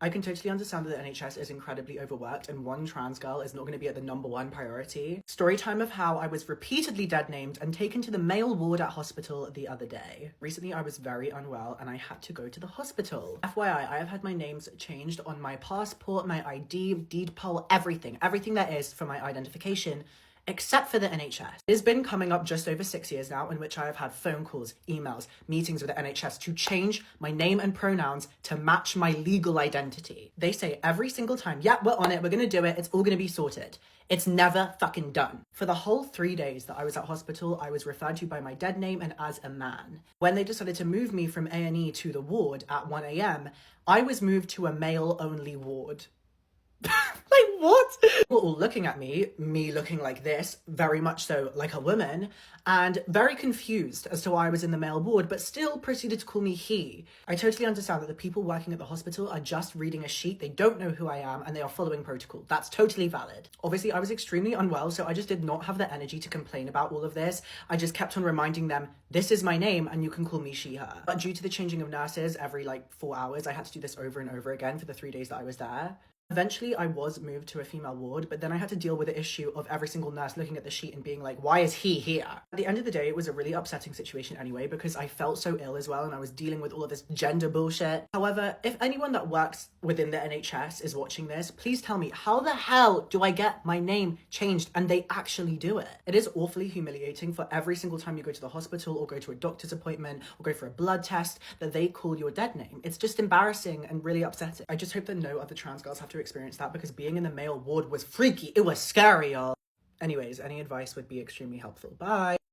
I can totally understand that the NHS is incredibly overworked and one trans girl is not going to be at the #1 priority. Story time of how I was repeatedly dead named and taken to the male ward at hospital the other day. Recently I was very unwell and I had to go to the hospital. FYI, I have had my names changed on my passport, my ID, deed poll, everything there is for my identification, except for the NHS. It has been coming up just over 6 years now in which I have had phone calls, emails, meetings with the NHS to change my name and pronouns to match my legal identity. They say every single time, yeah, we're on it, we're gonna do it, it's all gonna be sorted. It's never fucking done. For the whole 3 days that I was at hospital, I was referred to by my dead name and as a man. When they decided to move me from A&E to the ward at 1 a.m, I was moved to a male-only ward. Like, what? People all looking at me looking like this, very much so like a woman, and very confused as to why I was in the male ward, but still proceeded to call me he. I totally understand that the people working at the hospital are just reading a sheet, they don't know who I am, and they are following protocol. That's totally valid. Obviously, I was extremely unwell, so I just did not have the energy to complain about all of this. I just kept on reminding them, this is my name, and you can call me she, her. But due to the changing of nurses every, 4 hours, I had to do this over and over again for the 3 days that I was there. Eventually, I was moved to a female ward, but then I had to deal with the issue of every single nurse looking at the sheet and being like, why is he here? At the end of the day, it was a really upsetting situation anyway, because I felt so ill as well and I was dealing with all of this gender bullshit. However, if anyone that works within the NHS is watching this, please tell me, how the hell do I get my name changed? And they actually do it. It is awfully humiliating for every single time you go to the hospital or go to a doctor's appointment or go for a blood test that they call your dead name. It's just embarrassing and really upsetting. I just hope that no other trans girls have to experience that, because being in the male ward was freaky. It was scary, y'all. Anyways, any advice would be extremely helpful. Bye.